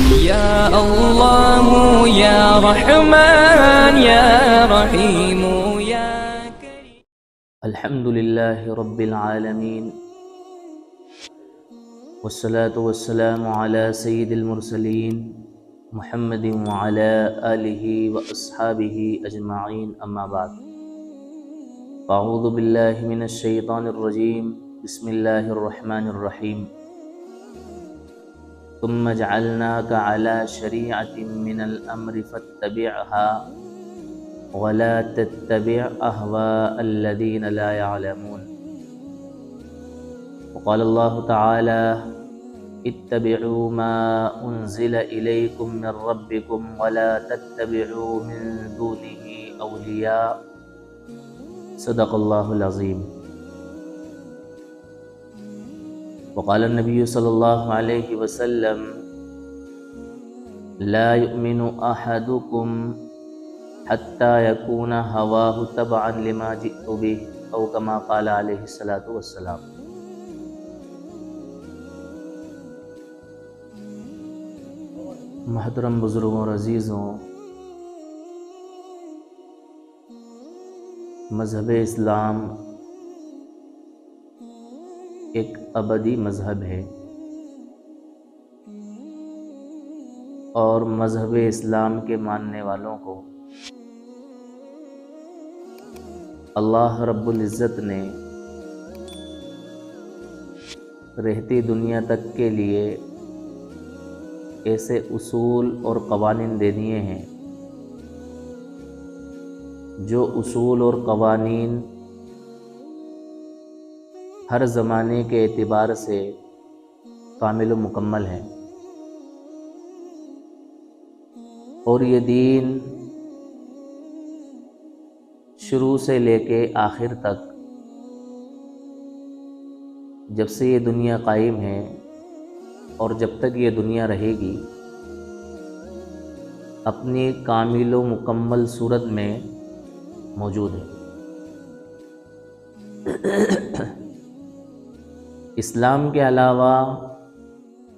يا الله يا رحمن يا رحيم يا كريم. الحمد لله رب العالمين، والصلاة والسلام على سيد المرسلين محمد وعلى آله وأصحابه أجمعين، أما بعد. أعوذ بالله من الشيطان الرجيم، بسم الله الرحمن الرحيم. ثم جعلناك على شريعة من الأمر فاتبعها ولا تتبع أهواء الذين لا يعلمون. وقال الله تعالى: اتبعوا ما أنزل إليكم من ربكم ولا تتبعوا من دونه أولياء. صدق الله العظيم. وقال النبي صلى الله عليه وسلم: لا يؤمن أحدكم حتى يكون هواه تبعا لما جئت به، أو كما قال عليه الصلاة والسلام. محترم بزرگوں اور عزیزوں، مذہب اسلام ایک ابدی مذہب ہے، اور مذہب اسلام کے ماننے والوں کو اللہ رب العزت نے رہتی دنیا تک کے لیے ایسے اصول اور قوانین دے دیے ہیں، جو اصول اور قوانین ہر زمانے کے اعتبار سے کامل و مکمل ہیں، اور یہ دین شروع سے لے کے آخر تک، جب سے یہ دنیا قائم ہے اور جب تک یہ دنیا رہے گی، اپنی کامل و مکمل صورت میں موجود ہے۔ اسلام کے علاوہ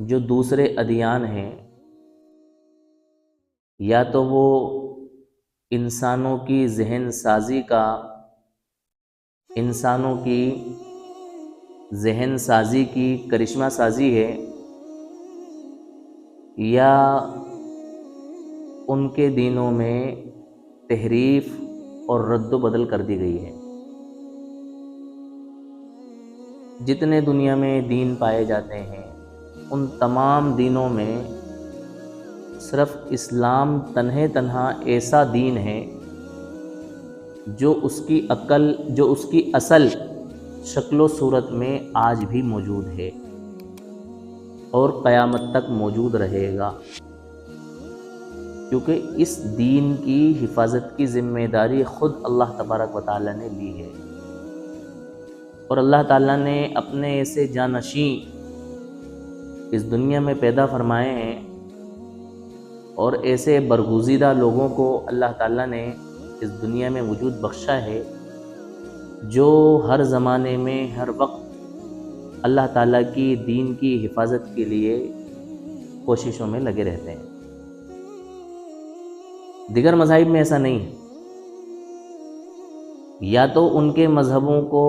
جو دوسرے ادیان ہیں، یا تو وہ انسانوں کی ذہن سازی کا، انسانوں کی ذہن سازی کی کرشمہ سازی ہے، یا ان کے دینوں میں تحریف اور رد و بدل کر دی گئی ہے۔ جتنے دنیا میں دین پائے جاتے ہیں، ان تمام دینوں میں صرف اسلام تنہا ایسا دین ہے جو اس کی اصل شکل و صورت میں آج بھی موجود ہے اور قیامت تک موجود رہے گا، کیونکہ اس دین کی حفاظت کی ذمہ داری خود اللہ تبارک و تعالیٰ نے لی ہے، اور اللہ تعالیٰ نے اپنے ایسے جانشین اس دنیا میں پیدا فرمائے ہیں، اور ایسے برگزیدہ لوگوں کو اللہ تعالیٰ نے اس دنیا میں وجود بخشا ہے، جو ہر زمانے میں ہر وقت اللہ تعالیٰ کی دین کی حفاظت کے لیے کوششوں میں لگے رہتے ہیں۔ دیگر مذاہب میں ایسا نہیں ہے، یا تو ان کے مذہبوں کو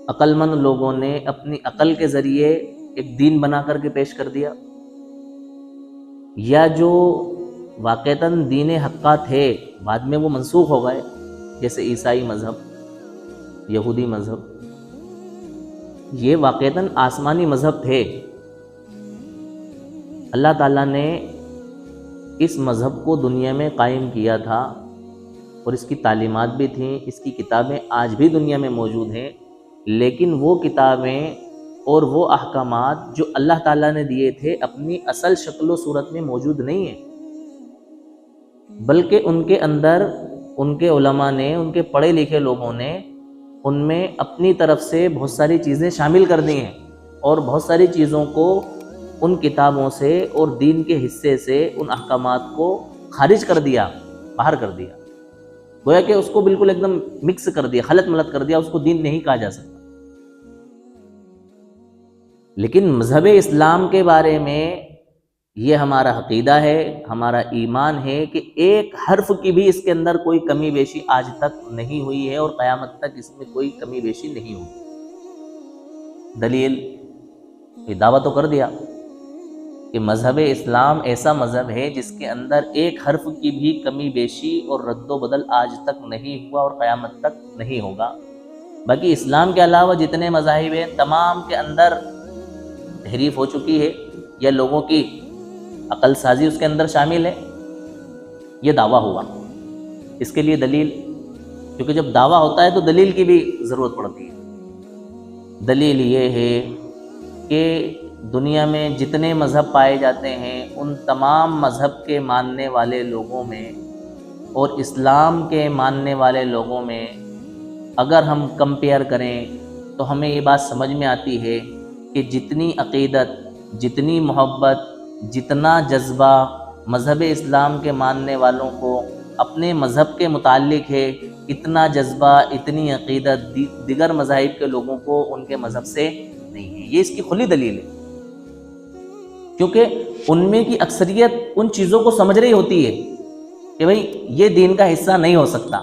عقل مند لوگوں نے اپنی عقل کے ذریعے ایک دین بنا کر کے پیش کر دیا، یا جو واقعتاً دین حقہ تھے بعد میں وہ منسوخ ہو گئے، جیسے عیسائی مذہب، یہودی مذہب، یہ واقعتاً آسمانی مذہب تھے۔ اللہ تعالیٰ نے اس مذہب کو دنیا میں قائم کیا تھا، اور اس کی تعلیمات بھی تھیں، اس کی کتابیں آج بھی دنیا میں موجود ہیں، لیکن وہ کتابیں اور وہ احکامات جو اللہ تعالیٰ نے دیے تھے اپنی اصل شکل و صورت میں موجود نہیں ہیں، بلکہ ان کے اندر ان کے علماء نے، ان کے پڑھے لکھے لوگوں نے ان میں اپنی طرف سے بہت ساری چیزیں شامل کر دی ہیں، اور بہت ساری چیزوں کو ان کتابوں سے اور دین کے حصے سے ان احکامات کو خارج کر دیا، باہر کر دیا، گویا کہ اس کو بالکل ایک دم مکس کر دیا، خلط ملط کر دیا، اس کو دین نہیں کہا جا سکتا۔ لیکن مذہب اسلام کے بارے میں یہ ہمارا عقیدہ ہے، ہمارا ایمان ہے کہ ایک حرف کی بھی اس کے اندر کوئی کمی بیشی آج تک نہیں ہوئی ہے اور قیامت تک اس میں کوئی کمی بیشی نہیں ہوگی۔ دلیل، یہ دعویٰ تو کر دیا کہ مذہب اسلام ایسا مذہب ہے جس کے اندر ایک حرف کی بھی کمی بیشی اور رد و بدل آج تک نہیں ہوا اور قیامت تک نہیں ہوگا۔ باقی اسلام کے علاوہ جتنے مذاہب ہیں تمام کے اندر تحریف ہو چکی ہے یا لوگوں کی عقل سازی اس کے اندر شامل ہے، یہ دعویٰ ہوا۔ اس کے لیے دلیل، کیونکہ جب دعویٰ ہوتا ہے تو دلیل کی بھی ضرورت پڑتی ہے۔ دلیل یہ ہے کہ دنیا میں جتنے مذہب پائے جاتے ہیں ان تمام مذہب کے ماننے والے لوگوں میں اور اسلام کے ماننے والے لوگوں میں اگر ہم کمپیئر کریں تو ہمیں یہ بات سمجھ میں آتی ہے کہ جتنی عقیدت، جتنی محبت، جتنا جذبہ مذہب اسلام کے ماننے والوں کو اپنے مذہب کے متعلق ہے، اتنا جذبہ، اتنی عقیدت دیگر مذاہب کے لوگوں کو ان کے مذہب سے نہیں ہے۔ یہ اس کی کھلی دلیل ہے، کیونکہ ان میں کی اکثریت ان چیزوں کو سمجھ رہی ہوتی ہے کہ بھئی یہ دین کا حصہ نہیں ہو سکتا،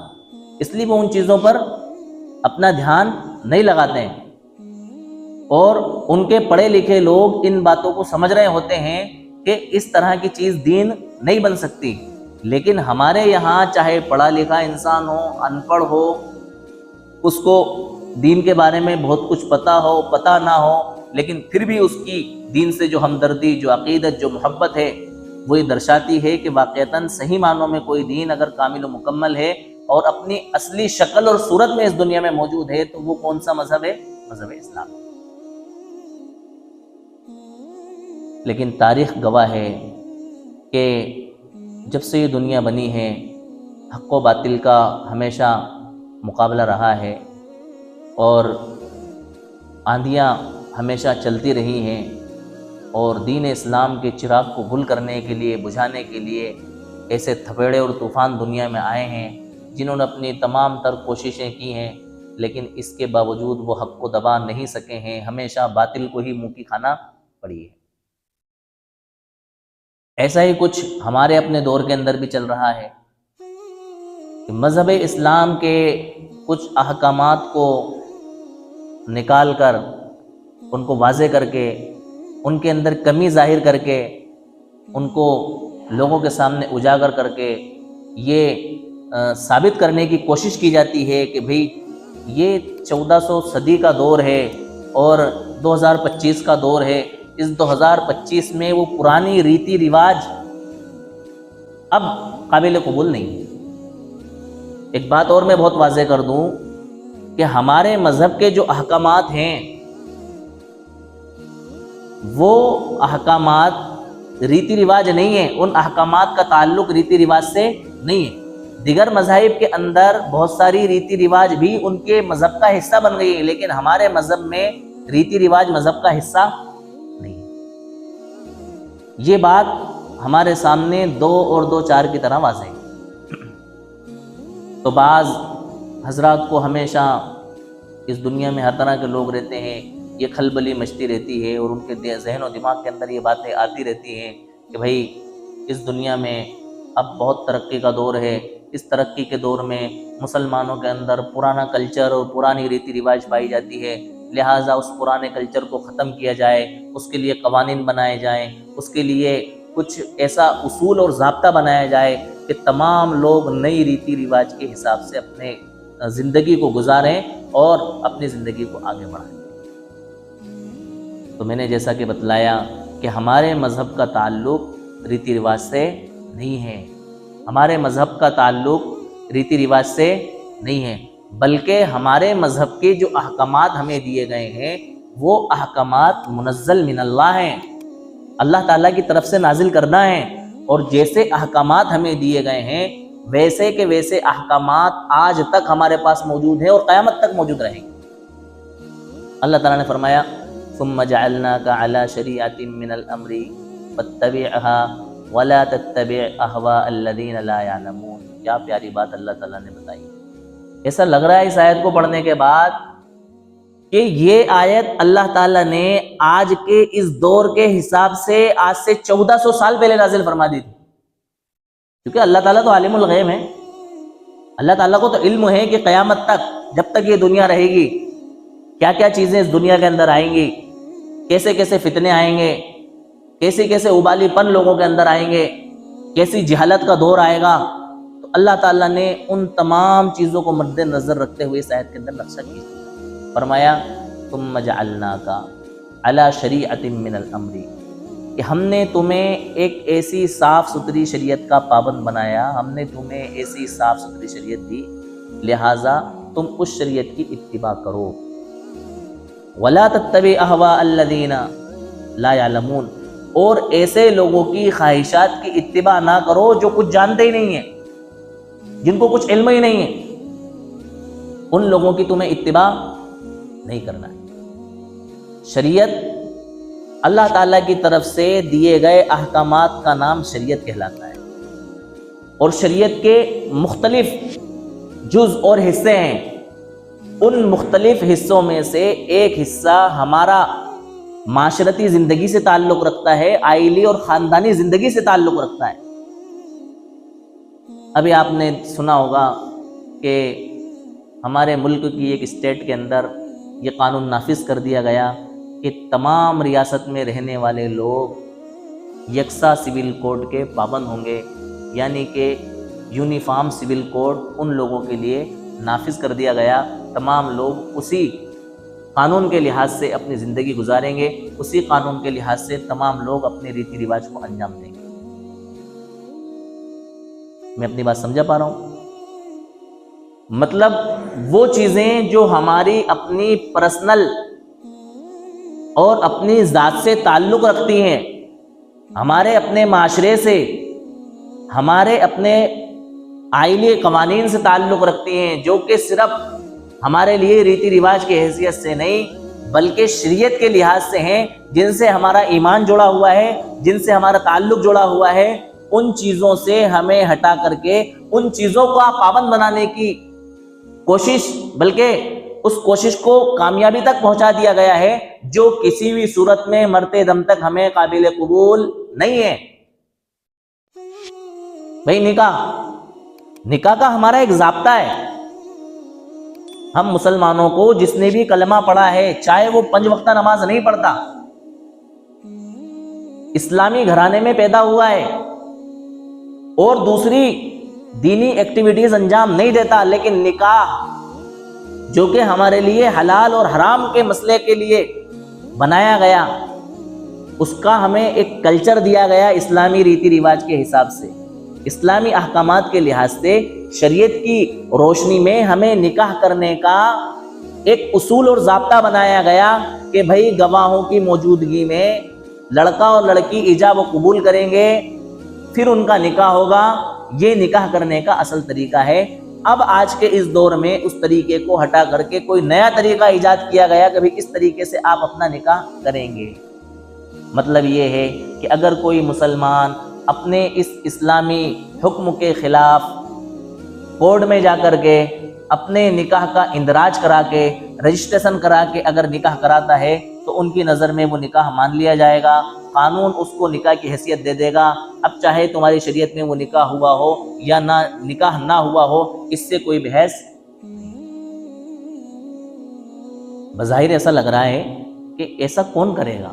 اس لیے وہ ان چیزوں پر اپنا دھیان نہیں لگاتے ہیں، اور ان کے پڑھے لکھے لوگ ان باتوں کو سمجھ رہے ہوتے ہیں کہ اس طرح کی چیز دین نہیں بن سکتی۔ لیکن ہمارے یہاں چاہے پڑھا لکھا انسان ہو، ان پڑھ ہو، اس کو دین کے بارے میں بہت کچھ پتہ ہو، پتہ نہ ہو، لیکن پھر بھی اس کی دین سے جو ہمدردی، جو عقیدت، جو محبت ہے وہ یہ درشاتی ہے کہ واقعتاً صحیح معنوں میں کوئی دین اگر کامل و مکمل ہے اور اپنی اصلی شکل اور صورت میں اس دنیا میں موجود ہے تو وہ کون سا مذہب ہے؟ مذہب اسلام۔ لیکن تاریخ گواہ ہے کہ جب سے یہ دنیا بنی ہے حق و باطل کا ہمیشہ مقابلہ رہا ہے اور آندھیاں ہمیشہ چلتی رہی ہیں، اور دین اسلام کے چراغ کو گل کرنے کے لیے، بجھانے کے لیے ایسے تھپیڑے اور طوفان دنیا میں آئے ہیں جنہوں نے اپنی تمام تر کوششیں کی ہیں، لیکن اس کے باوجود وہ حق کو دبا نہیں سکے ہیں، ہمیشہ باطل کو ہی منہ کی کھانا پڑی ہے۔ ایسا ہی کچھ ہمارے اپنے دور کے اندر بھی چل رہا ہے کہ مذہب اسلام کے کچھ احکامات کو نکال کر، ان کو واضح کر کے، ان کے اندر کمی ظاہر کر کے، ان کو لوگوں کے سامنے اجاگر کر کے یہ ثابت کرنے کی کوشش کی جاتی ہے کہ بھئی یہ 1400 صدی کا دور ہے اور 2025 کا دور ہے، اس 2025 میں وہ پرانی ریتی رواج اب قابل قبول نہیں۔ ایک بات اور میں بہت واضح کر دوں کہ ہمارے مذہب کے جو احکامات ہیں وہ احکامات ریتی رواج نہیں ہیں، ان احکامات کا تعلق ریتی رواج سے نہیں ہے۔ دیگر مذاہب کے اندر بہت ساری ریتی رواج بھی ان کے مذہب کا حصہ بن گئی ہیں، لیکن ہمارے مذہب میں ریتی رواج مذہب کا حصہ نہیں۔ یہ بات ہمارے سامنے 2 اور 2 4 کی طرح واضح ہے۔ تو بعض حضرات کو ہمیشہ اس دنیا میں ہر طرح کے لوگ رہتے ہیں، یہ کھلبلی مچتی رہتی ہے اور ان کے ذہن و دماغ کے اندر یہ باتیں آتی رہتی ہیں کہ بھئی اس دنیا میں اب بہت ترقی کا دور ہے، اس ترقی کے دور میں مسلمانوں کے اندر پرانا کلچر اور پرانی ریتی رواج پائی جاتی ہے، لہٰذا اس پرانے کلچر کو ختم کیا جائے، اس کے لیے قوانین بنائے جائیں، اس کے لیے کچھ ایسا اصول اور ضابطہ بنایا جائے کہ تمام لوگ نئی ریتی رواج کے حساب سے اپنے زندگی کو گزاریں اور اپنی زندگی کو آگے بڑھائیں۔ تو میں نے جیسا کہ بتلایا کہ ہمارے مذہب کا تعلق ریتی رواج سے نہیں ہے، ہمارے مذہب کا تعلق ریتی رواج سے نہیں ہے، بلکہ ہمارے مذہب کے جو احکامات ہمیں دیے گئے ہیں وہ احکامات منزل من اللہ ہیں، اللہ تعالیٰ کی طرف سے نازل کرنا ہے، اور جیسے احکامات ہمیں دیے گئے ہیں ویسے کے ویسے احکامات آج تک ہمارے پاس موجود ہیں اور قیامت تک موجود رہیں گے۔ اللہ تعالیٰ نے فرمایا ثم جعلناك على شریعة من الامر فاتبعها ولا تتبع اهواء الذين لا يعلمون۔ کیا پیاری بات اللہ تعالیٰ نے بتائی۔ ایسا لگ رہا ہے اس آیت کو پڑھنے کے بعد کہ یہ آیت اللہ تعالیٰ نے آج کے اس دور کے حساب سے آج سے 1400 سال پہلے نازل فرما دی تھی، کیونکہ اللہ تعالیٰ تو عالم الغیب ہے. اللہ تعالیٰ کو تو علم ہے کہ قیامت تک جب تک یہ دنیا رہے گی کیا کیا چیزیں اس دنیا کے اندر آئیں گی، کیسے کیسے فتنے آئیں گے، کیسے کیسے ابالی پن لوگوں کے اندر آئیں گے، کیسی جہالت کا دور آئے گا. تو اللہ تعالیٰ نے ان تمام چیزوں کو مد نظر رکھتے ہوئے اس آیت کے اندر نقشہ کیا. فرمایا ثم جعلناک علی شریعۃ من الامر، کہ ہم نے تمہیں ایک ایسی صاف ستھری شریعت کا پابند بنایا، ہم نے تمہیں ایسی صاف ستھری شریعت دی، لہٰذا تم اس شریعت کی اتباع کرو. ولا تتبع اہواء الذین لا یعلمون، اور ایسے لوگوں کی خواہشات کی اتباع نہ کرو جو کچھ جانتے ہی نہیں ہیں، جن کو کچھ علم ہی نہیں ہے، ان لوگوں کی تمہیں اتباع نہیں کرنا ہے. شریعت اللہ تعالیٰ کی طرف سے دیے گئے احکامات کا نام شریعت کہلاتا ہے، اور شریعت کے مختلف جز اور حصے ہیں. ان مختلف حصوں میں سے ایک حصہ ہمارا معاشرتی زندگی سے تعلق رکھتا ہے، آئلی اور خاندانی زندگی سے تعلق رکھتا ہے. ابھی آپ نے سنا ہوگا کہ ہمارے ملک کی ایک اسٹیٹ کے اندر یہ قانون نافذ کر دیا گیا کہ تمام ریاست میں رہنے والے لوگ یکساں سول کوڈ کے پابند ہوں گے، یعنی کہ یونیفارم سول کوڈ ان لوگوں کے لیے نافذ کر دیا گیا. تمام لوگ اسی قانون کے لحاظ سے اپنی زندگی گزاریں گے، اسی قانون کے لحاظ سے تمام لوگ اپنے ریتی رواج کو انجام دیں گے. میں اپنی بات سمجھا پا رہا ہوں؟ مطلب وہ چیزیں جو ہماری اپنی پرسنل اور اپنی ذات سے تعلق رکھتی ہیں، ہمارے اپنے معاشرے سے، ہمارے اپنے آئلی قوانین سے تعلق رکھتی ہیں، جو کہ صرف ہمارے لیے ریتی رواج کی حیثیت سے نہیں بلکہ شریعت کے لحاظ سے ہیں، جن سے ہمارا ایمان جڑا ہوا ہے، جن سے ہمارا تعلق جڑا ہوا ہے، ان چیزوں سے ہمیں ہٹا کر کے ان چیزوں کو پابند بنانے کی کوشش، بلکہ اس کوشش کو کامیابی تک پہنچا دیا گیا ہے، جو کسی بھی صورت میں مرتے دم تک ہمیں قابل قبول نہیں ہے. بھئی نکاح کا ہمارا ایک ضابطہ ہے. ہم مسلمانوں کو جس نے بھی کلمہ پڑھا ہے، چاہے وہ 5 وقتہ نماز نہیں پڑھتا، اسلامی گھرانے میں پیدا ہوا ہے اور دوسری دینی ایکٹیویٹیز انجام نہیں دیتا، لیکن نکاح جو کہ ہمارے لیے حلال اور حرام کے مسئلے کے لیے بنایا گیا، اس کا ہمیں ایک کلچر دیا گیا اسلامی ریتی رواج کے حساب سے، اسلامی احکامات کے لحاظ سے. شریعت کی روشنی میں ہمیں نکاح کرنے کا ایک اصول اور ضابطہ بنایا گیا کہ بھئی گواہوں کی موجودگی میں لڑکا اور لڑکی ایجاب و قبول کریں گے، پھر ان کا نکاح ہوگا. یہ نکاح کرنے کا اصل طریقہ ہے. اب آج کے اس دور میں اس طریقے کو ہٹا کر کے کوئی نیا طریقہ ایجاد کیا گیا کہ اس طریقے سے آپ اپنا نکاح کریں گے. مطلب یہ ہے کہ اگر کوئی مسلمان اپنے اس اسلامی حکم کے خلاف کورٹ میں جا کر کے اپنے نکاح کا اندراج کرا کے، رجسٹریشن کرا کے اگر نکاح کراتا ہے تو ان کی نظر میں وہ نکاح مان لیا جائے گا، قانون اس کو نکاح کی حیثیت دے دے گا. اب چاہے تمہاری شریعت میں وہ نکاح ہوا ہو یا نہ نکاح نہ ہوا ہو، اس سے کوئی بحث. بظاہر ایسا لگ رہا ہے کہ ایسا کون کرے گا؟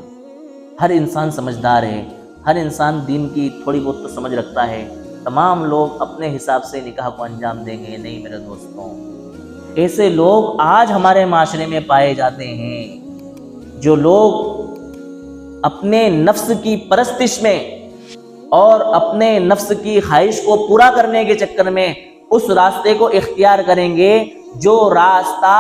ہر انسان سمجھدار ہے، ہر انسان دین کی تھوڑی بہت تو سمجھ رکھتا ہے، تمام لوگ اپنے حساب سے نکاح کو انجام دیں گے. نہیں میرے دوستوں، ایسے لوگ آج ہمارے معاشرے میں پائے جاتے ہیں، جو لوگ اپنے نفس کی پرستش میں اور اپنے نفس کی خواہش کو پورا کرنے کے چکر میں اس راستے کو اختیار کریں گے جو راستہ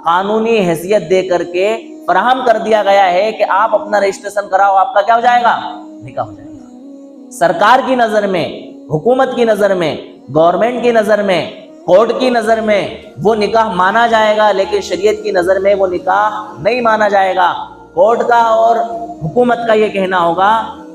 قانونی حیثیت دے کر کے فراہم کر دیا گیا ہے کہ آپ اپنا رجسٹریشن کراؤ، آپ کا کیا ہو جائے گا؟ نکاح ہو جائے گا. سرکار کی نظر میں، حکومت کی نظر میں، گورنمنٹ کی نظر میں، کورٹ کی نظر میں وہ نکاح مانا جائے گا، لیکن شریعت کی نظر میں وہ نکاح نہیں مانا جائے گا. کورٹ کا اور حکومت کا یہ کہنا ہوگا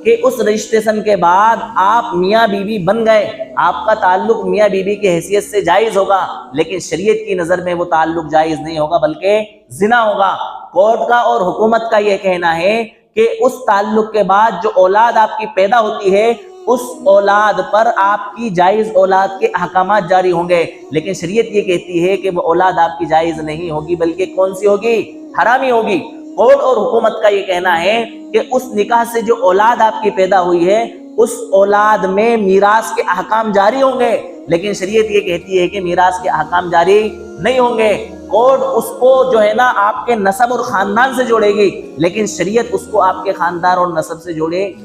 کہ اس رجسٹریشن کے بعد آپ میاں بیوی بن گئے، آپ کا تعلق میاں بیوی کی حیثیت سے جائز ہوگا، لیکن شریعت کی نظر میں وہ تعلق جائز نہیں ہوگا بلکہ زنا ہوگا۔ کورٹ کا اور حکومت کا یہ کہنا ہے کہ اس تعلق کے بعد جو اولاد آپ کی پیدا ہوتی ہے اس اولاد پر آپ کی جائز اولاد کے احکامات جاری ہوں گے، لیکن شریعت یہ کہتی ہے کہ وہ اولاد آپ کی جائز نہیں ہوگی بلکہ کون سی ہوگی؟ حرامی ہوگی۔ کورٹ اور حکومت کا یہ کہنا ہے کہ اس نکاح سے جو اولاد آپ کی پیدا ہوئی ہے اس اولاد میں میراث کے احکام جاری ہوں گے، لیکن شریعت یہ کہتی ہے کہ میراث کے احکام جاری نہیں ہوں گے۔ کورٹ اس کو جو ہے نا آپ کے نسب اور خاندان سے جوڑے گی، لیکن شریعت اس کو آپ کے خاندان اور نسب سے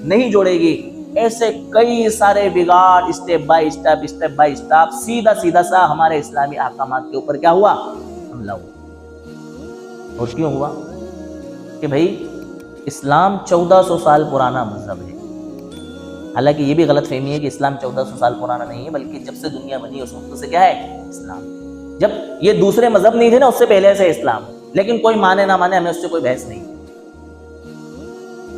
نہیں جوڑے گی۔ ایسے کئی سارے بگاڑ اسٹیپ بائی اسٹیپ سیدھا سا ہمارے اسلامی احکامات کے اوپر کیا ہوا؟ حملہ ہوا۔ اور کیوں ہوا؟ کہ بھئی اسلام 1400 سال پرانا مذہب ہے۔ حالانکہ یہ بھی غلط فہمی ہے کہ اسلام 1400 سال پرانا نہیں ہے، بلکہ جب سے دنیا بنی اس وقت سے کیا ہے؟ اسلام۔ جب یہ دوسرے مذہب نہیں تھے نا اس سے پہلے سے اسلام، لیکن کوئی مانے نہ مانے ہمیں اس سے کوئی بحث نہیں۔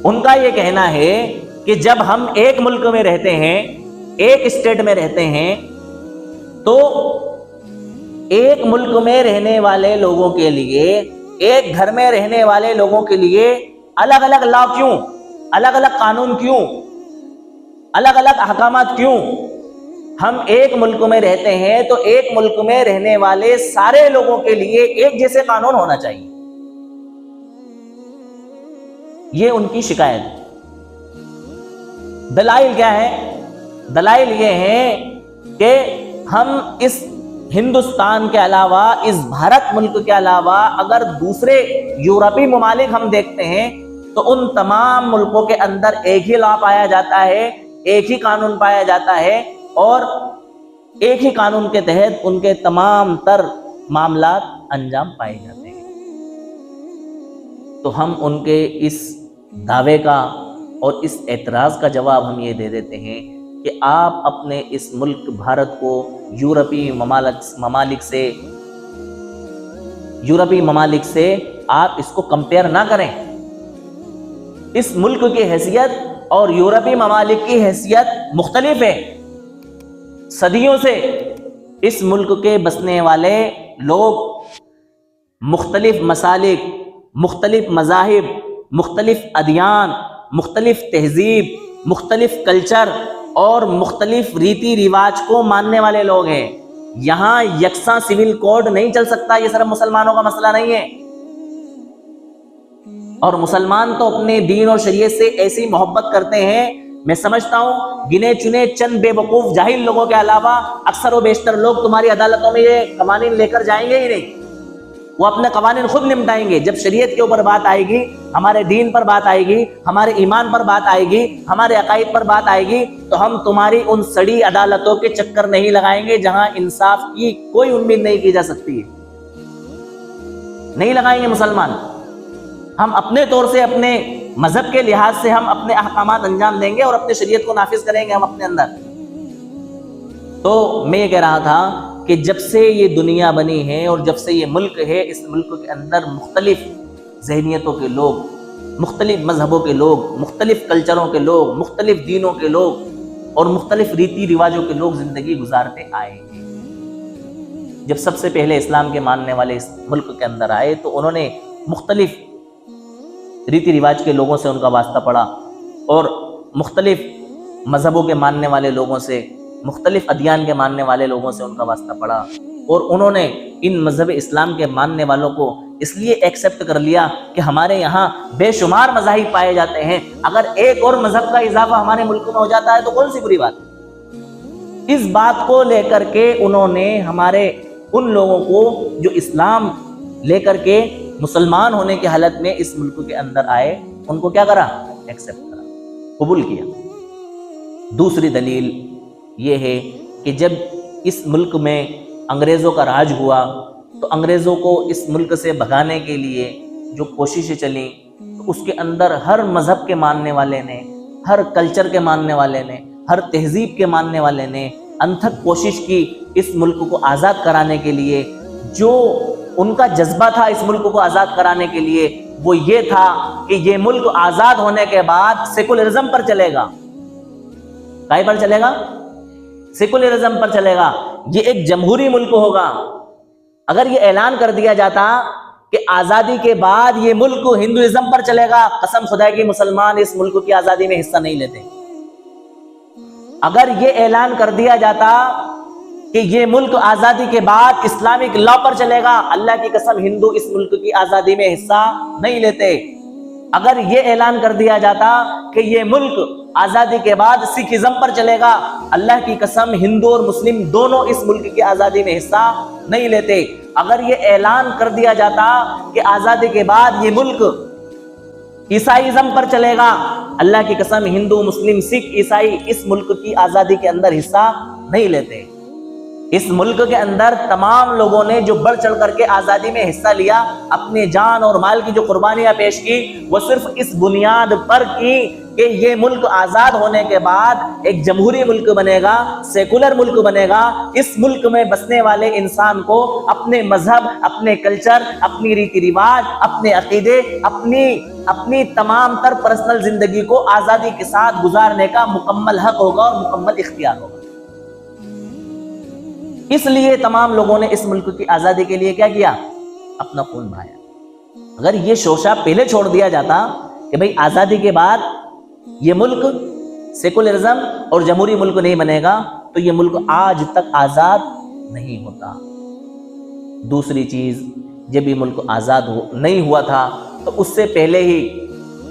ان کا یہ کہنا ہے کہ جب ہم ایک ملک میں رہتے ہیں، ایک اسٹیٹ میں رہتے ہیں، تو ایک ملک میں رہنے والے لوگوں کے لیے، ایک گھر میں رہنے والے لوگوں کے لیے الگ الگ لا کیوں؟ الگ الگ قانون کیوں؟ الگ الگ احکامات کیوں؟ ہم ایک ملک میں رہتے ہیں تو ایک ملک میں رہنے والے سارے لوگوں کے لیے ایک جیسے قانون ہونا چاہیے۔ یہ ان کی شکایت ہے۔ دلائل کیا ہے؟ دلائل یہ ہیں کہ ہم اس ہندوستان کے علاوہ، اس بھارت ملک کے علاوہ اگر دوسرے یورپی ممالک ہم دیکھتے ہیں تو ان تمام ملکوں کے اندر ایک ہی لا پایا جاتا ہے، ایک ہی قانون پایا جاتا ہے، اور ایک ہی قانون کے تحت ان کے تمام تر معاملات انجام پائے جاتے ہیں۔ تو ہم ان کے اس دعوے کا اور اس اعتراض کا جواب ہم یہ دے دیتے ہیں کہ آپ اپنے اس ملک بھارت کو یورپی ممالک سے آپ اس کو کمپیئر نہ کریں۔ اس ملک کی حیثیت اور یورپی ممالک کی حیثیت مختلف ہے۔ صدیوں سے اس ملک کے بسنے والے لوگ مختلف مسالک، مختلف مذاہب، مختلف ادیان، مختلف تہذیب، مختلف کلچر اور مختلف ریتی رواج کو ماننے والے لوگ ہیں۔ یہاں یکساں سول کوڈ نہیں چل سکتا، یہ صرف مسلمانوں کا مسئلہ نہیں ہے۔ اور مسلمان تو اپنے دین اور شریعت سے ایسی محبت کرتے ہیں، میں سمجھتا ہوں گنے چنے چند بے وقوف جاہل لوگوں کے علاوہ اکثر و بیشتر لوگ تمہاری عدالتوں میں یہ قوانین لے کر جائیں گے ہی نہیں، وہ اپنے قوانین خود نمٹائیں گے۔ جب شریعت کے اوپر بات آئے گی، ہمارے دین پر بات آئے گی، ہمارے ایمان پر بات آئے گی، ہمارے عقائد پر بات آئے گی، تو ہم تمہاری ان سڑی عدالتوں کے چکر نہیں لگائیں گے جہاں انصاف کی کوئی امید نہیں کی جا سکتی ہے، نہیں لگائیں گے مسلمان۔ ہم اپنے طور سے، اپنے مذہب کے لحاظ سے ہم اپنے احکامات انجام دیں گے اور اپنے شریعت کو نافذ کریں گے ہم اپنے اندر۔ تو میں یہ کہہ رہا تھا کہ جب سے یہ دنیا بنی ہے اور جب سے یہ ملک ہے، اس ملک کے اندر مختلف ذہنیتوں کے لوگ، مختلف مذہبوں کے لوگ، مختلف کلچروں کے لوگ، مختلف دینوں کے لوگ اور مختلف ریتی رواجوں کے لوگ زندگی گزارتے آئے ہیں۔ جب سب سے پہلے اسلام کے ماننے والے اس ملک کے اندر آئے تو انہوں نے مختلف ریتی رواج کے لوگوں سے ان کا واسطہ پڑا، اور مختلف مذہبوں کے ماننے والے لوگوں سے، مختلف ادیان کے ماننے والے لوگوں سے ان کا واسطہ پڑا، اور انہوں نے ان مذہب اسلام کے ماننے والوں کو اس لیے ایکسیپٹ کر لیا کہ ہمارے یہاں بے شمار مذاہب پائے جاتے ہیں، اگر ایک اور مذہب کا اضافہ ہمارے ملک میں ہو جاتا ہے تو کون سی بری بات ہے۔ اس بات کو لے کر کے انہوں نے ہمارے ان لوگوں کو جو اسلام لے کر کے مسلمان ہونے کی حالت میں اس ملک کے اندر آئے، ان کو کیا کرا؟ ایکسیپٹ کرا، قبول کیا۔ دوسری دلیل یہ ہے کہ جب اس ملک میں انگریزوں کا راج ہوا تو انگریزوں کو اس ملک سے بھگانے کے لیے جو کوششیں چلیں تو اس کے اندر ہر مذہب کے ماننے والے نے، ہر کلچر کے ماننے والے نے، ہر تہذیب کے ماننے والے نے انتھک کوشش کی اس ملک کو آزاد کرانے کے لیے۔ جو ان کا جذبہ تھا اس ملک کو آزاد کرانے کے لیے، وہ یہ تھا کہ یہ ملک آزاد ہونے کے بعد سیکولرزم پر چلے گا. کائے پر چلے گا؟ سیکولرزم پر چلے گا. یہ ایک جمہوری ملک ہوگا. اگر یہ اعلان کر دیا جاتا کہ آزادی کے بعد یہ ملک ہندوازم پر چلے گا، قسم خدا کی مسلمان اس ملک کی آزادی میں حصہ نہیں لیتے. اگر یہ اعلان کر دیا جاتا کہ یہ ملک آزادی کے بعد اسلامک لا پر چلے گا، اللہ کی قسم ہندو اس ملک کی آزادی میں حصہ نہیں لیتے. اگر یہ اعلان کر دیا جاتا کہ یہ ملک آزادی کے بعد سکھ ازم پر چلے گا، اللہ کی قسم ہندو اور مسلم دونوں اس ملک کی آزادی میں حصہ نہیں لیتے. اگر یہ اعلان کر دیا جاتا کہ آزادی کے بعد یہ ملک عیسائیزم پر چلے گا، اللہ کی قسم ہندو مسلم سکھ عیسائی اس ملک کی آزادی کے اندر حصہ نہیں لیتے. اس ملک کے اندر تمام لوگوں نے جو بڑھ چڑھ کر کے آزادی میں حصہ لیا، اپنے جان اور مال کی جو قربانیاں پیش کی، وہ صرف اس بنیاد پر کی کہ یہ ملک آزاد ہونے کے بعد ایک جمہوری ملک بنے گا، سیکولر ملک بنے گا. اس ملک میں بسنے والے انسان کو اپنے مذہب، اپنے کلچر، اپنی ریتی رواج، اپنے عقیدے، اپنی تمام تر پرسنل زندگی کو آزادی کے ساتھ گزارنے کا مکمل حق ہوگا اور مکمل اختیار ہوگا. اس لیے تمام لوگوں نے اس ملک کی آزادی کے لیے کیا کیا؟ اپنا خون بہایا. اگر یہ شوشہ پہلے چھوڑ دیا جاتا کہ بھئی آزادی کے بعد یہ ملک سیکولرزم اور جمہوری ملک نہیں بنے گا، تو یہ ملک آج تک آزاد نہیں ہوتا. دوسری چیز، جب یہ ملک آزاد نہیں ہوا تھا تو اس سے پہلے ہی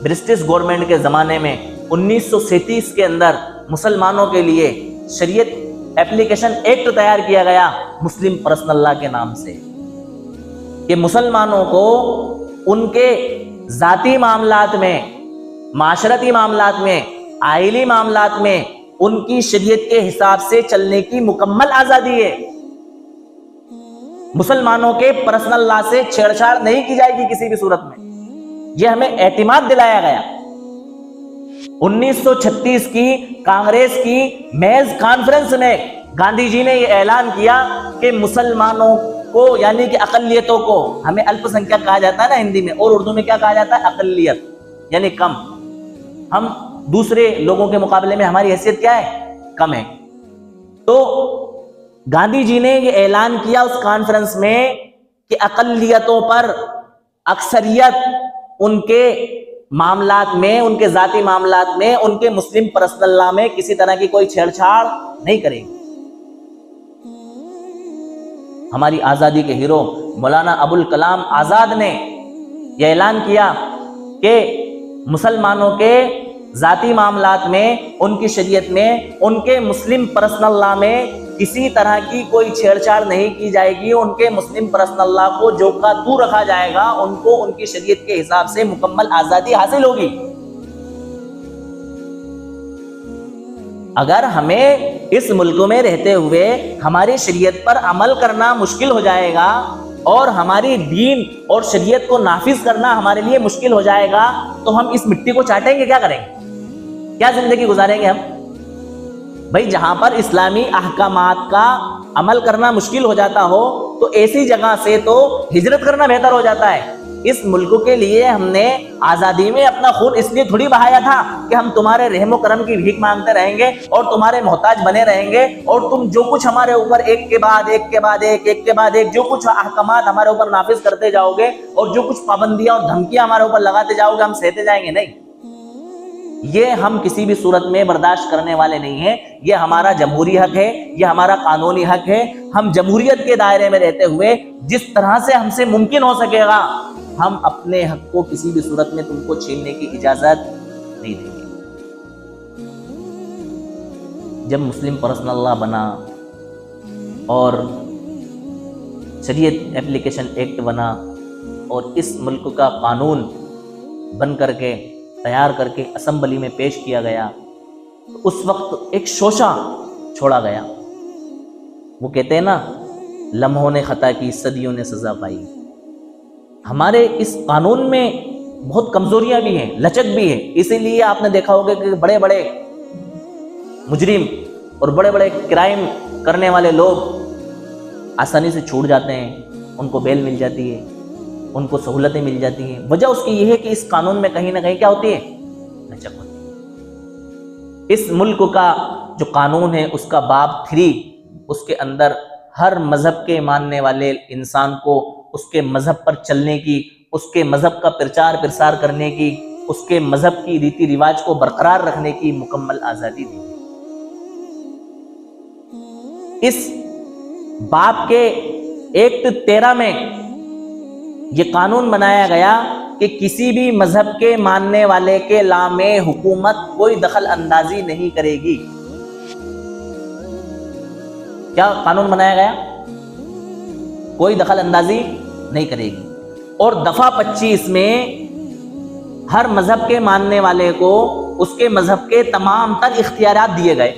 برٹش گورنمنٹ کے زمانے میں 1937 کے اندر مسلمانوں کے لیے شریعت ایپلیکیشن ایکٹ تیار کیا گیا مسلم پرسنل لا کے نام سے، کہ مسلمانوں کو ان کے ذاتی معاملات میں، معاشرتی معاملات میں، آئلی معاملات میں ان کی شریعت کے حساب سے چلنے کی مکمل آزادی ہے. مسلمانوں کے پرسنل لا سے چھیڑ چھاڑ نہیں کی جائے گی کسی بھی صورت میں. یہ ہمیں اعتماد دلایا گیا. 1936 کی کانگریس کی میز کانفرنس میں گاندھی جی نے یہ اعلان کیا کہ مسلمانوں کو، یعنی کہ اقلیتوں کو، ہمیں الپ سنکھیک کہا جاتا ہے نا ہندی میں، اور اردو میں کیا کہا جاتا ہے؟ اقلیت، یعنی کم. ہم دوسرے لوگوں کے مقابلے میں ہماری حیثیت کیا ہے؟ کم ہے. تو گاندھی جی نے یہ اعلان کیا اس کانفرنس میں کہ اقلیتوں پر اکثریت ان کے معاملات میں، ان کے ذاتی معاملات میں، ان کے مسلم پرسنل لا میں کسی طرح کی کوئی چھیڑ چھاڑ نہیں کرے گی. ہماری آزادی کے ہیرو مولانا ابوالکلام آزاد نے یہ اعلان کیا کہ مسلمانوں کے ذاتی معاملات میں، ان کی شریعت میں، ان کے مسلم پرسنل لا میں کسی طرح کی کوئی چھیڑ چھاڑ نہیں کی جائے گی. ان کے مسلم پرسنل لا کو جو کا تو رکھا جائے گا، ان کو ان کی شریعت کے حساب سے مکمل آزادی حاصل ہوگی. اگر ہمیں اس ملک میں رہتے ہوئے ہماری شریعت پر عمل کرنا مشکل ہو جائے گا اور ہماری دین اور شریعت کو نافذ کرنا ہمارے لیے مشکل ہو جائے گا، تو ہم اس مٹی کو چاٹیں گے، کیا کریں گے؟ کیا زندگی گزاریں گے ہم؟ بھائی جہاں پر اسلامی احکامات کا عمل کرنا مشکل ہو جاتا ہو تو ایسی جگہ سے تو ہجرت کرنا بہتر ہو جاتا ہے. اس ملک کے لیے ہم نے آزادی میں اپنا خون اس لیے تھوڑی بہایا تھا کہ ہم تمہارے رحم و کرم کی بھیک مانگتے رہیں گے اور تمہارے محتاج بنے رہیں گے، اور تم جو کچھ ہمارے اوپر ایک کے بعد ایک جو کچھ احکامات ہمارے اوپر نافذ کرتے جاؤ گے اور جو کچھ پابندیاں اور دھمکیاں ہمارے اوپر لگاتے جاؤ گے، ہم سہتے جائیں گے. نہیں، یہ ہم کسی بھی صورت میں برداشت کرنے والے نہیں ہیں. یہ ہمارا جمہوری حق ہے، یہ ہمارا قانونی حق ہے. ہم جمہوریت کے دائرے میں رہتے ہوئے جس طرح سے ہم سے ممکن ہو سکے گا، ہم اپنے حق کو کسی بھی صورت میں تم کو چھیننے کی اجازت نہیں دیں گے. جب مسلم پرسنل لا بنا اور شریعت ایپلیکیشن ایکٹ بنا اور اس ملک کا قانون بن کر کے تیار کر کے اسمبلی میں پیش کیا گیا، تو اس وقت ایک شوشہ چھوڑا گیا. وہ کہتے ہیں نا، لمحوں نے خطا کی، صدیوں نے سزا پائی. ہمارے اس قانون میں بہت کمزوریاں بھی ہیں، لچک بھی ہے. اسی لیے آپ نے دیکھا ہوگا کہ بڑے بڑے مجرم اور بڑے بڑے کرائم کرنے والے لوگ آسانی سے چھوٹ جاتے ہیں، ان کو بیل مل جاتی ہے. ان کو سہولتیں مل جاتی ہیں. وجہ اس کی یہ ہے کہ اس قانون میں کہیں نہ کہیں کیا ہوتی ہے؟ لچک ہوتی ہے. اس ملک کا جو قانون ہے اس کا باب 3 اس کے اندر ہر مذہب کے ماننے والے انسان کو اس کے مذہب پر چلنے کی، اس کے مذہب کا پرچار پرسار کرنے کی، اس کے مذہب کی ریتی رواج کو برقرار رکھنے کی مکمل آزادی دی. اس باب کے ایکٹ 13 میں یہ قانون بنایا گیا کہ کسی بھی مذہب کے ماننے والے کے لا میں حکومت کوئی دخل اندازی نہیں کرے گی. کیا قانون بنایا گیا؟ کوئی دخل اندازی نہیں کرے گی. اور دفعہ 25 میں ہر مذہب کے ماننے والے کو اس کے مذہب کے تمام تر اختیارات دیے گئے.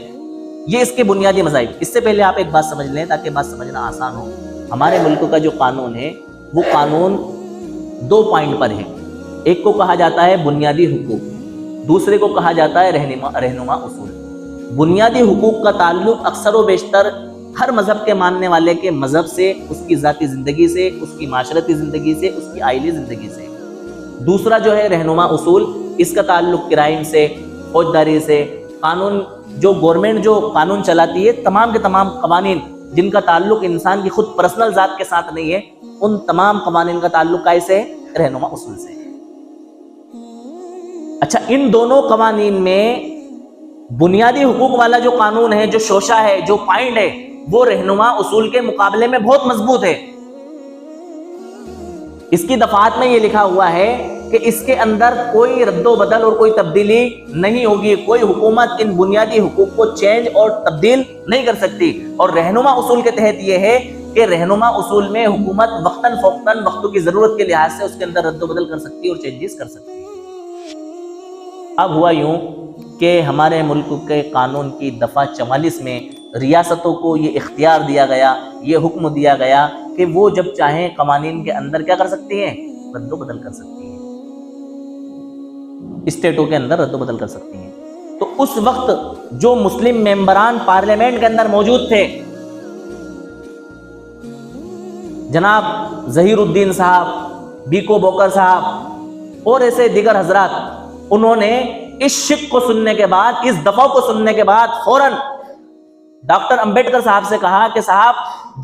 یہ اس کے بنیادی مذاہب. اس سے پہلے آپ ایک بات سمجھ لیں تاکہ بات سمجھنا آسان ہو. ہمارے ملک کا جو قانون ہے وہ قانون 2 پوائنٹ پر ہے. ایک کو کہا جاتا ہے بنیادی حقوق، دوسرے کو کہا جاتا ہے رہنما اصول. بنیادی حقوق کا تعلق اکثر و بیشتر ہر مذہب کے ماننے والے کے مذہب سے، اس کی ذاتی زندگی سے، اس کی معاشرتی زندگی سے، اس کی آئلی زندگی سے. دوسرا جو ہے رہنما اصول، اس کا تعلق کرائم سے، فوجداری سے. قانون جو گورنمنٹ جو قانون چلاتی ہے، تمام کے تمام قوانین جن کا تعلق انسان کی خود پرسنل ذات کے ساتھ نہیں ہے، ان تمام قوانین کا تعلق کیسے ہے؟ رہنما اصول سے. اچھا، ان دونوں قوانین میں بنیادی حقوق والا جو قانون ہے، جو شوشہ ہے، جو پوائنٹ ہے، وہ رہنما اصول کے مقابلے میں بہت مضبوط ہے. اس کی دفعات میں یہ لکھا ہوا ہے کہ اس کے اندر کوئی رد و بدل اور کوئی تبدیلی نہیں ہوگی. کوئی حکومت ان بنیادی حقوق کو چینج اور تبدیل نہیں کر سکتی. اور رہنما اصول کے تحت یہ ہے کہ رہنما اصول میں حکومت وقتاً فوقتاً وقتوں کی ضرورت کے لحاظ سے اس کے اندر رد و بدل کر سکتی ہے اور چینجز کر سکتی ہے. اب ہوا یوں کہ ہمارے ملک کے قانون کی دفعہ 44 میں ریاستوں کو یہ اختیار دیا گیا، یہ حکم دیا گیا کہ وہ جب چاہیں قوانین کے اندر کیا کر سکتی ہیں؟ رد و بدل کر سکتی ہیں. اسٹیٹوں کے اندر رد و بدل کر سکتی ہیں. تو اس وقت جو مسلم ممبران پارلیمنٹ کے اندر موجود تھے، جناب ظہیر الدین صاحب، بیکو بوکر صاحب اور ایسے دیگر حضرات، انہوں نے اس شک کو سننے کے بعد، اس دفعہ کو سننے کے بعد فوراً ڈاکٹر امبیڈکر صاحب سے کہا کہ صاحب،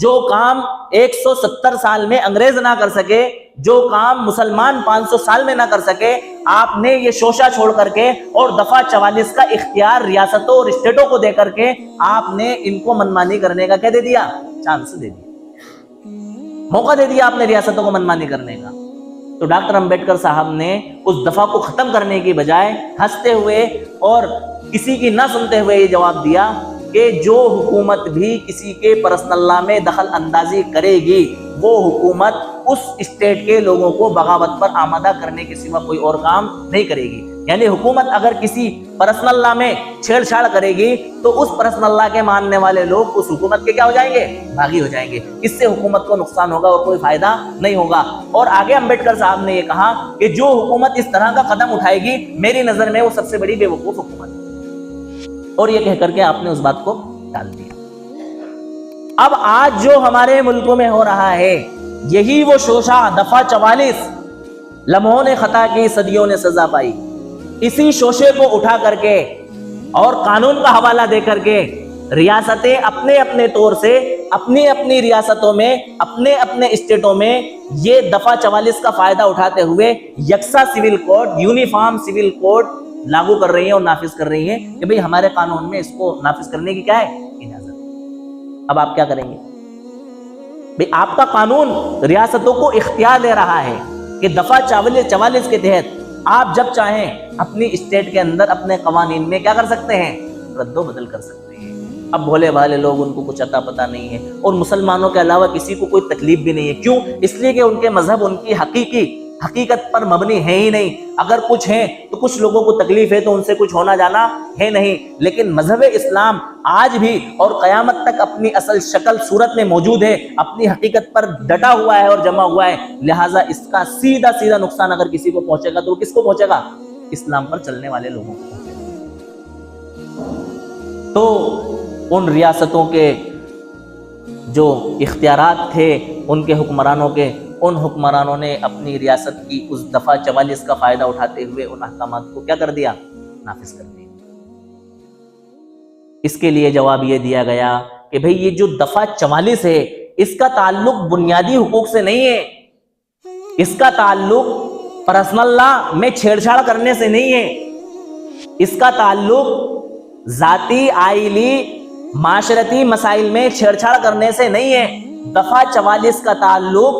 جو کام 170 سال میں انگریز نہ کر سکے، جو کام مسلمان 500 سال میں نہ کر سکے، آپ نے یہ شوشہ چھوڑ کر کے اور دفعہ 44 کا اختیار ریاستوں اور اسٹیٹوں کو دے کر کے آپ نے ان کو منمانی کرنے کا کیا دے دیا؟ چانس دے دیا، موقع دے دیا آپ نے ریاستوں کو منمانی کرنے کا. تو ڈاکٹر امبیڈکر صاحب نے اس دفعہ کو ختم کرنے کی بجائے ہنستے ہوئے اور کسی کی نہ سنتے ہوئے یہ جواب دیا کہ جو حکومت بھی کسی کے پرسنل لا میں دخل اندازی کرے گی، وہ حکومت اس اسٹیٹ کے لوگوں کو بغاوت پر آمادہ کرنے کے سوا کوئی اور کام نہیں کرے گی. یعنی حکومت اگر کسی پرسنل لا میں چھیڑ چھاڑ کرے گی تو اس پرسنل لا کے ماننے والے لوگ اس حکومت کے کیا ہو جائیں گے؟ باغی ہو جائیں گے. اس سے حکومت کو نقصان ہوگا اور کوئی فائدہ نہیں ہوگا. اور آگے امبیڈکر صاحب نے یہ کہا کہ جو حکومت اس طرح کا قدم اٹھائے گی، میری نظر میں وہ سب سے بڑی بے وقوف حکومت ہے. اور یہ کہہ کر کے آپ نے اس بات کو ٹال دیا. اب آج جو ہمارے ملکوں میں ہو رہا ہے، یہی وہ شوشہ دفعہ 44، لمحوں نے خطا کی صدیوں نے سزا پائی، اسی شوشے کو اٹھا کر کے اور قانون کا حوالہ دے کر کے ریاستیں اپنے اپنے طور سے اپنی اپنی ریاستوں میں، اپنے اپنے اسٹیٹوں میں یہ دفعہ 44 کا فائدہ اٹھاتے ہوئے یکساں civil code, uniform civil code لاگو کر رہی ہیں اور نافذ کر رہی ہیں کہ بھئی ہمارے قانون میں اس کو نافذ کرنے کی کیا ہے؟ اجازت. اب آپ کیا کریں گے؟ بھئی آپ کا قانون ریاستوں کو اختیار دے رہا ہے کہ دفعہ 44 کے تحت آپ جب چاہیں اپنی اسٹیٹ کے اندر اپنے قوانین میں کیا کر سکتے ہیں؟ رد و بدل کر سکتے ہیں. اب بھولے بھالے لوگ، ان کو کچھ عطا پتہ نہیں ہے، اور مسلمانوں کے علاوہ کسی کو کوئی تکلیف بھی نہیں ہے. کیوں؟ اس لیے کہ ان کے مذہب ان کی حقیقت پر مبنی ہے ہی نہیں. اگر کچھ ہیں تو کچھ لوگوں کو تکلیف ہے تو ان سے کچھ ہونا جانا ہے نہیں. لیکن مذہب اسلام آج بھی اور قیامت تک اپنی اصل شکل صورت میں موجود ہے، اپنی حقیقت پر ڈٹا ہوا ہے اور جمع ہوا ہے. لہٰذا اس کا سیدھا نقصان اگر کسی کو پہنچے گا تو وہ کس کو پہنچے گا؟ اسلام پر چلنے والے لوگوں کو پہنچے گا. تو ان ریاستوں کے جو اختیارات تھے ان کے حکمرانوں کے، ان حکمرانوں نے اپنی ریاست کی اس دفعہ 44 کا فائدہ اٹھاتے ہوئے ان احکامات کو کیا کر دیا؟ نافذ کر دیا۔ اس کے لیے جواب یہ دیا گیا کہ بھئی یہ جو دفعہ 44 ہے اس کا تعلق بنیادی حقوق سے نہیں ہے، اس کا تعلق پرسنل لا میں چھیڑ چھاڑ کرنے سے نہیں ہے، اس کا تعلق ذاتی آئلی معاشرتی مسائل میں چھیڑ چھاڑ کرنے سے نہیں ہے۔ دفعہ 44 کا تعلق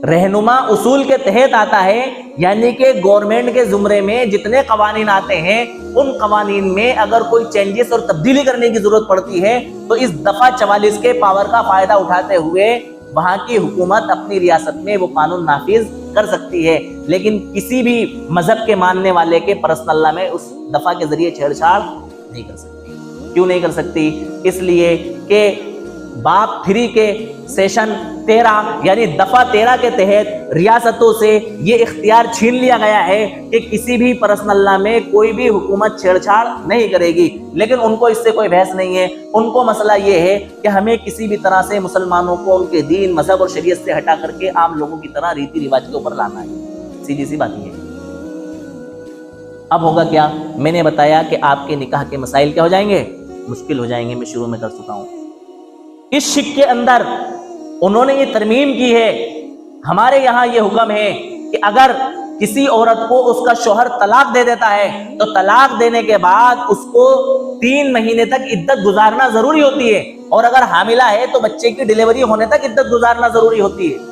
رہنما اصول کے تحت آتا ہے، یعنی کہ گورنمنٹ کے زمرے میں جتنے قوانین آتے ہیں ان قوانین میں اگر کوئی چینجز اور تبدیلی کرنے کی ضرورت پڑتی ہے تو اس دفعہ 44 کے پاور کا فائدہ اٹھاتے ہوئے وہاں کی حکومت اپنی ریاست میں وہ قانون نافذ کر سکتی ہے، لیکن کسی بھی مذہب کے ماننے والے کے پرسنل لا میں اس دفعہ کے ذریعے چھیڑ چھاڑ نہیں کر سکتی۔ کیوں نہیں کر سکتی؟ اس لیے کہ باب 3 کے سیشن 13 یعنی دفعہ 13 کے تحت ریاستوں سے یہ اختیار چھین لیا گیا ہے کہ کسی بھی پرسنل لا میں کوئی بھی حکومت چھیڑ چھاڑ نہیں کرے گی، لیکن ان کو اس سے کوئی بحث نہیں ہے۔ ان کو مسئلہ یہ ہے کہ ہمیں کسی بھی طرح سے مسلمانوں کو ان کے دین، مذہب اور شریعت سے ہٹا کر کے عام لوگوں کی طرح ریتی رواج کے اوپر لانا ہے۔ سیدھی سی بات یہ ہے۔ اب ہوگا کیا؟ میں نے بتایا کہ آپ کے نکاح کے مسائل کیا ہو جائیں گے؟ مشکل ہو جائیں گے، میں شروع میں کر چکا ہوں۔ اس شک کے اندر انہوں نے یہ ترمیم کی ہے، ہمارے یہاں یہ حکم ہے کہ اگر کسی عورت کو اس کا شوہر طلاق دے دیتا ہے تو طلاق دینے کے بعد اس کو 3 مہینے تک عدت گزارنا ضروری ہوتی ہے، اور اگر حاملہ ہے تو بچے کی ڈیلیوری ہونے تک عدت گزارنا ضروری ہوتی ہے۔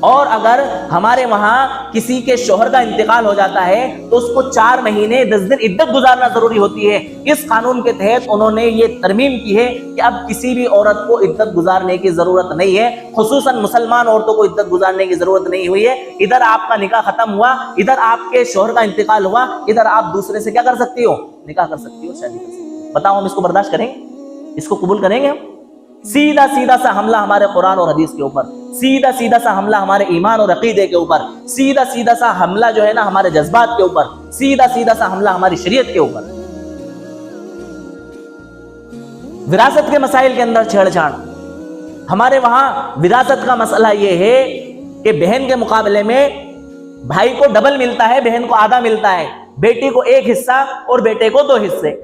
اور اگر ہمارے وہاں کسی کے شوہر کا انتقال ہو جاتا ہے تو اس کو 4 مہینے 10 دن عدت گزارنا ضروری ہوتی ہے۔ اس قانون کے تحت انہوں نے یہ ترمیم کی ہے کہ اب کسی بھی عورت کو عدت گزارنے کی ضرورت نہیں ہے، خصوصاً مسلمان عورتوں کو عدت گزارنے کی ضرورت نہیں ہوئی ہے۔ ادھر آپ کا نکاح ختم ہوا، ادھر آپ کے شوہر کا انتقال ہوا، ادھر آپ دوسرے سے کیا کر سکتی ہو؟ نکاح کر سکتی ہو، شادی کر سکتی ہو۔ بتاؤ ہم اس کو برداشت کریں گے؟ اس کو قبول کریں گے ہم؟ سیدھا سیدھا سا حملہ ہمارے قرآن اور حدیث کے اوپر، سیدھا سیدھا سا حملہ ہمارے ایمان اور عقیدے کے اوپر، سیدھا سیدھا سا حملہ جو ہے نا ہمارے جذبات کے اوپر، سیدھا سیدھا سا حملہ ہماری شریعت کے اوپر۔ وراثت کے مسائل کے اندر چھیڑ چھاڑ، ہمارے وہاں وراثت کا مسئلہ یہ ہے کہ بہن کے مقابلے میں بھائی کو ڈبل ملتا ہے، بہن کو آدھا ملتا ہے، بیٹی کو 1 حصہ اور بیٹے کو 2 حصے۔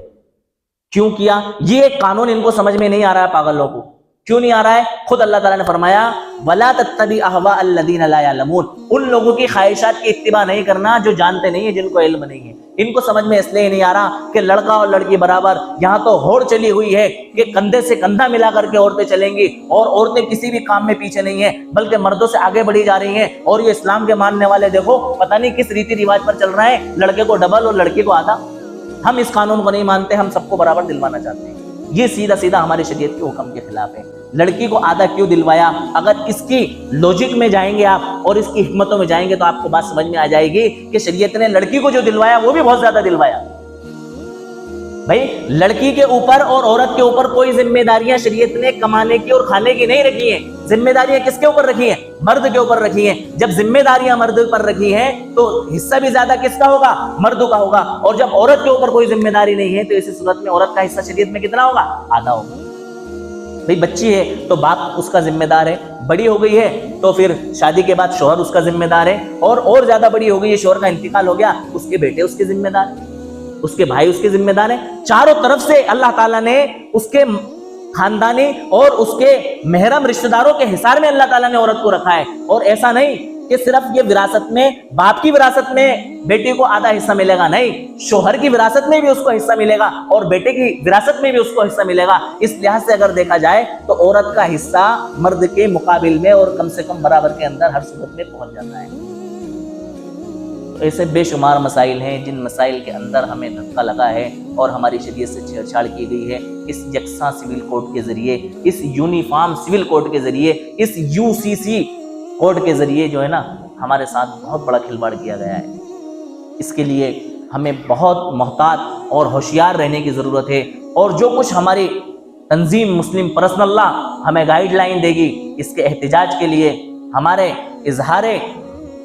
کیوں کیا؟ یہ ایک قانون ان کو سمجھ میں نہیں آ رہا ہے، پاگلوں کو کیوں نہیں آ رہا ہے؟ خود اللہ تعالیٰ نے فرمایا وَلَا تَتَّبِعْ أَهْوَاءَ الَّذِينَ لَا يَعْلَمُونَ، ان لوگوں کی خواہشات کی اتباع نہیں کرنا جو جانتے نہیں ہیں، جن کو علم نہیں ہے۔ ان کو سمجھ میں اس لیے نہیں آ رہا کہ لڑکا اور لڑکی برابر، یہاں تو ہوڑ چلی ہوئی ہے کہ کندھے سے کندھا ملا کر کے عورتیں چلیں گی، اور عورتیں کسی بھی کام میں پیچھے نہیں ہیں بلکہ مردوں سے آگے بڑھی جا رہی ہیں۔ اور یہ اسلام کے ماننے والے دیکھو پتہ نہیں کس ریتی رواج پر چل رہے ہیں، لڑکے کو ڈبل اور لڑکی کو آدھا۔ ہم اس قانون کو نہیں مانتے، ہم سب کو برابر دلوانا چاہتے ہیں۔ یہ سیدھا سیدھا ہماری شریعت کے حکم کے خلاف ہے۔ لڑکی کو آدھا کیوں دلوایا؟ اگر اس کی لوجک میں جائیں گے آپ اور اس کی حکمتوں میں جائیں گے تو آپ کو بات سمجھ میں آ جائے گی کہ شریعت نے لڑکی کو جو دلوایا وہ بھی بہت زیادہ دلوایا۔ بھائی لڑکی کے اوپر اور عورت کے اوپر کوئی ذمہ داریاں شریعت نے کمانے کی اور کھانے کی نہیں رکھی ہیں۔ ذمہ داریاں کس کے اوپر رکھی ہیں؟ مرد کے اوپر رکھی ہیں۔ جب ذمہ داریاں مرد پر رکھی ہیں تو حصہ بھی زیادہ کس کا ہوگا؟ مرد کا ہوگا۔ اور جب عورت کے اوپر کوئی ذمہ داری نہیں ہے تو اسی صورت میں عورت کا حصہ شریعت میں کتنا ہوگا؟ آدھا ہوگا۔ بھئی بچی ہے تو باپ اس کا ذمہ دار ہے، بڑی ہو گئی ہے تو پھر شادی کے بعد شوہر اس کا ذمہ دار ہے، اور زیادہ بڑی ہو گئی ہے، شوہر کا انتقال ہو گیا، اس کے بیٹے اس کے ذمہ دار ہیں، اس کے بھائی اس کے ذمہ دار ہیں۔ چاروں طرف سے اللہ تعالیٰ نے اس کے خاندانی اور اس کے محرم رشتہ داروں کے حصار میں اللہ تعالیٰ نے عورت کو رکھا ہے۔ اور ایسا نہیں کہ صرف یہ وراثت میں باپ کی وراثت میں بیٹی کو آدھا حصہ ملے گا، نہیں، شوہر کی وراثت میں بھی اس کو حصہ ملے گا اور بیٹے کی وراثت میں بھی اس کو حصہ ملے گا۔ اس لحاظ سے اگر دیکھا جائے تو عورت کا حصہ مرد کے مقابل میں اور کم سے کم برابر کے اندر ہر صورت میں پہنچ جاتا ہے۔ ایسے بے شمار مسائل ہیں جن مسائل کے اندر ہمیں دھکا لگا ہے اور ہماری شریعت سے چھیڑ چھاڑ کی گئی ہے۔ اس یکساں سول کوڈ کے ذریعے، اس یونیفارم سول کوڈ کے ذریعے، اس UCC کوڈ کے ذریعے جو ہے نا ہمارے ساتھ بہت بڑا کھلواڑ کیا گیا ہے۔ اس کے لیے ہمیں بہت محتاط اور ہوشیار رہنے کی ضرورت ہے، اور جو کچھ ہماری تنظیم مسلم پرسنل لا ہمیں گائیڈ لائن دے گی اس کے احتجاج کے لیے، ہمارے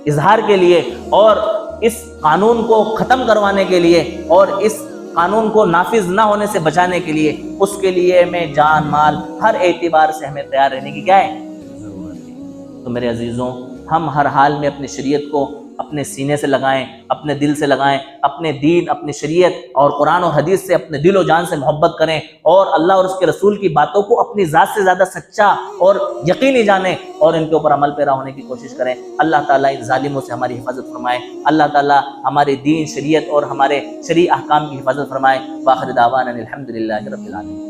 اظہار کے لیے، اور اس قانون کو ختم کروانے کے لیے اور اس قانون کو نافذ نہ ہونے سے بچانے کے لیے، اس کے لیے میں جان مال ہر اعتبار سے ہمیں تیار رہنے کی کیا ہے ضرورت ہے۔ تو میرے عزیزوں، ہم ہر حال میں اپنی شریعت کو اپنے سینے سے لگائیں، اپنے دل سے لگائیں، اپنے دین، اپنی شریعت اور قرآن و حدیث سے اپنے دل و جان سے محبت کریں، اور اللہ اور اس کے رسول کی باتوں کو اپنی ذات سے زیادہ سچا اور یقینی جانیں، اور ان کے اوپر عمل پیرا ہونے کی کوشش کریں۔ اللہ تعالیٰ ان ظالموں سے ہماری حفاظت فرمائے، اللہ تعالیٰ ہمارے دین، شریعت اور ہمارے شرعی احکام کی حفاظت فرمائے۔ وآخر دعوانا الحمدللہ رب العالمین۔